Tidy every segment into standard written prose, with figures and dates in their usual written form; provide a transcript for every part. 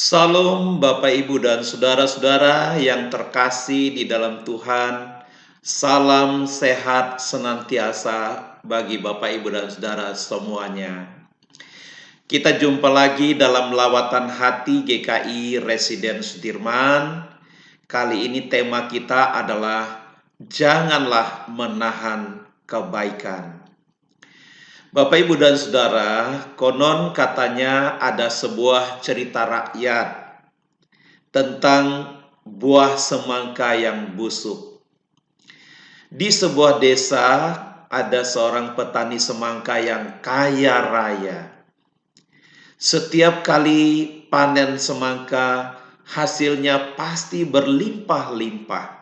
Salam Bapak Ibu dan saudara-saudara yang terkasih di dalam Tuhan. Salam sehat senantiasa bagi Bapak Ibu dan saudara semuanya. Kita jumpa lagi dalam lawatan hati GKI Residen Sudirman. Kali ini tema kita adalah janganlah menahan kebaikan. Bapak, Ibu, dan Saudara, konon katanya ada sebuah cerita rakyat tentang buah semangka yang busuk. Di sebuah desa ada seorang petani semangka yang kaya raya. Setiap kali panen semangka, hasilnya pasti berlimpah-limpah.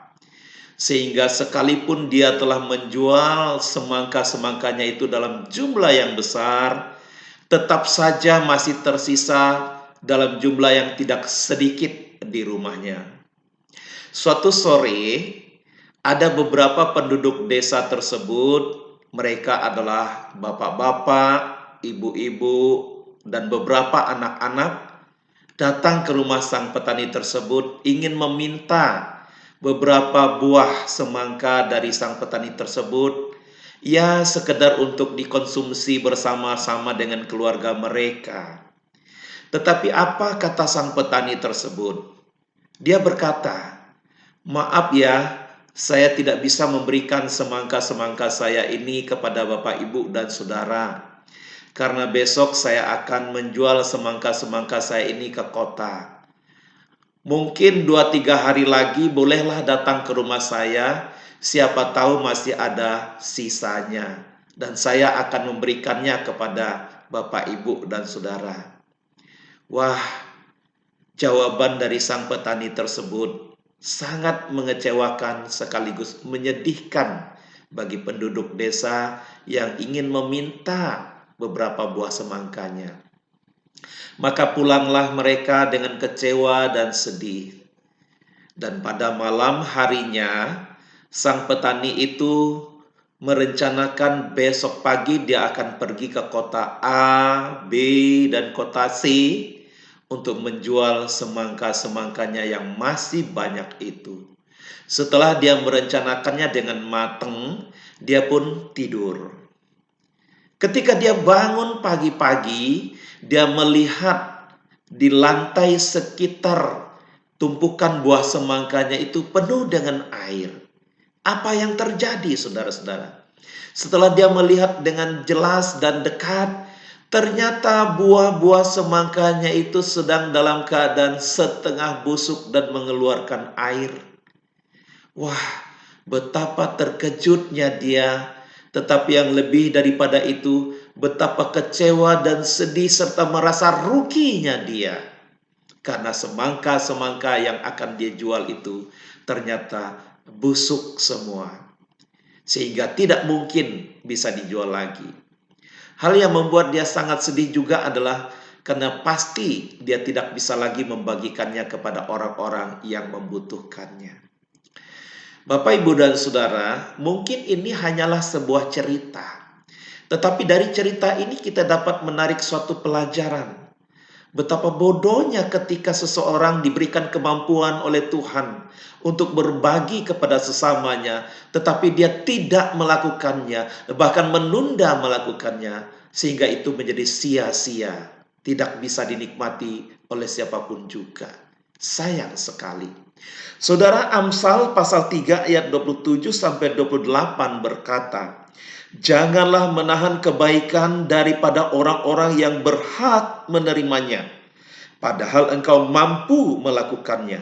Sehingga sekalipun dia telah menjual semangka-semangkanya itu dalam jumlah yang besar, tetap saja masih tersisa dalam jumlah yang tidak sedikit di rumahnya. Suatu sore, ada beberapa penduduk desa tersebut. Mereka adalah bapak-bapak, ibu-ibu, dan beberapa anak-anak datang ke rumah sang petani tersebut ingin meminta beberapa buah semangka dari sang petani tersebut, ya sekedar untuk dikonsumsi bersama-sama dengan keluarga mereka. Tetapi apa kata sang petani tersebut? Dia berkata, "Maaf ya, saya tidak bisa memberikan semangka-semangka saya ini kepada Bapak, Ibu, dan Saudara. Karena besok saya akan menjual semangka-semangka saya ini ke kota. Mungkin 2-3 hari lagi bolehlah datang ke rumah saya, siapa tahu masih ada sisanya. Dan saya akan memberikannya kepada Bapak, Ibu, dan Saudara." Wah, jawaban dari sang petani tersebut sangat mengecewakan sekaligus menyedihkan bagi penduduk desa yang ingin meminta beberapa buah semangkanya. Maka pulanglah mereka dengan kecewa dan sedih. Dan pada malam harinya, sang petani itu merencanakan besok pagi dia akan pergi ke kota A, B, dan kota C untuk menjual semangka-semangkanya yang masih banyak itu. Setelah dia merencanakannya dengan matang, dia pun tidur. Ketika dia bangun pagi-pagi, dia melihat di lantai sekitar tumpukan buah semangkanya itu penuh dengan air. Apa yang terjadi, saudara-saudara? Setelah dia melihat dengan jelas dan dekat, ternyata buah-buah semangkanya itu sedang dalam keadaan setengah busuk dan mengeluarkan air. Wah, betapa terkejutnya dia. Tetapi yang lebih daripada itu, betapa kecewa dan sedih serta merasa ruginya dia. Karena semangka-semangka yang akan dia jual itu ternyata busuk semua. Sehingga tidak mungkin bisa dijual lagi. Hal yang membuat dia sangat sedih juga adalah karena pasti dia tidak bisa lagi membagikannya kepada orang-orang yang membutuhkannya. Bapak, Ibu, dan Saudara, mungkin ini hanyalah sebuah cerita. Tetapi dari cerita ini kita dapat menarik suatu pelajaran. Betapa bodohnya ketika seseorang diberikan kemampuan oleh Tuhan untuk berbagi kepada sesamanya, tetapi dia tidak melakukannya, bahkan menunda melakukannya, sehingga itu menjadi sia-sia, tidak bisa dinikmati oleh siapapun juga. Sayang sekali. Saudara, Amsal pasal 3 ayat 27 sampai 28 berkata, "Janganlah menahan kebaikan daripada orang-orang yang berhak menerimanya, padahal engkau mampu melakukannya.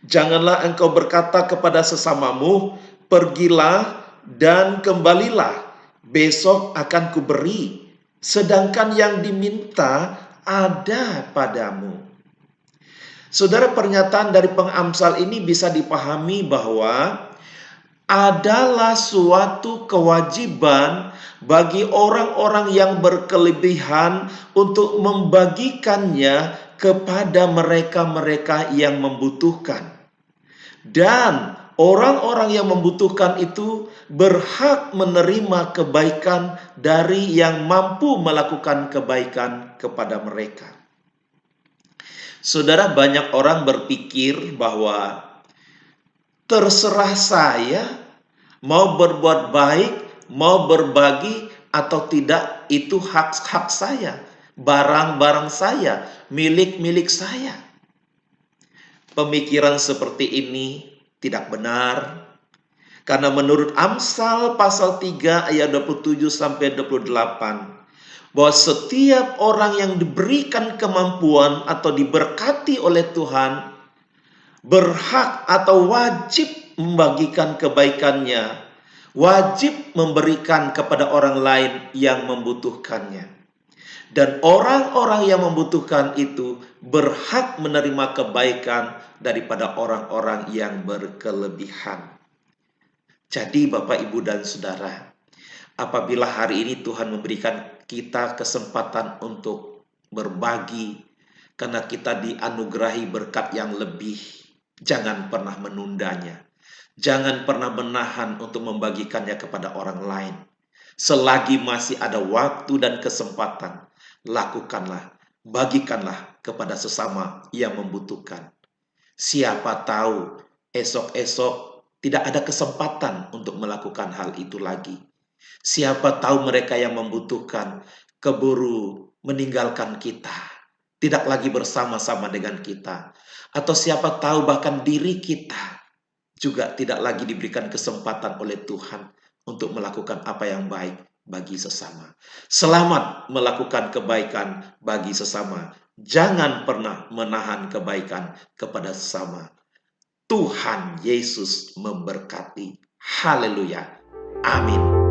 Janganlah engkau berkata kepada sesamamu, pergilah dan kembalilah, besok akan kuberi, sedangkan yang diminta ada padamu." Saudara, pernyataan dari pengamsal ini bisa dipahami bahwa adalah suatu kewajiban bagi orang-orang yang berkelebihan untuk membagikannya kepada mereka-mereka yang membutuhkan. Dan orang-orang yang membutuhkan itu berhak menerima kebaikan dari yang mampu melakukan kebaikan kepada mereka. Saudara, banyak orang berpikir bahwa terserah saya mau berbuat baik, mau berbagi atau tidak, itu hak-hak saya, barang-barang saya, milik-milik saya. Pemikiran seperti ini tidak benar. Karena menurut Amsal pasal 3 ayat 27 sampai 28, bahwa setiap orang yang diberikan kemampuan atau diberkati oleh Tuhan berhak atau wajib membagikan kebaikannya, wajib memberikan kepada orang lain yang membutuhkannya. Dan orang-orang yang membutuhkan itu berhak menerima kebaikan daripada orang-orang yang berkelebihan. Jadi Bapak, Ibu, dan Saudara, apabila hari ini Tuhan memberikan kita kesempatan untuk berbagi, karena kita dianugerahi berkat yang lebih, jangan pernah menundanya. Jangan pernah menahan untuk membagikannya kepada orang lain. Selagi masih ada waktu dan kesempatan, lakukanlah, bagikanlah kepada sesama yang membutuhkan. Siapa tahu esok-esok tidak ada kesempatan untuk melakukan hal itu lagi. Siapa tahu mereka yang membutuhkan keburu meninggalkan kita, tidak lagi bersama-sama dengan kita. Atau siapa tahu bahkan diri kita juga tidak lagi diberikan kesempatan oleh Tuhan untuk melakukan apa yang baik bagi sesama. Selamat melakukan kebaikan bagi sesama. Jangan pernah menahan kebaikan kepada sesama. Tuhan Yesus memberkati. Haleluya. Amin.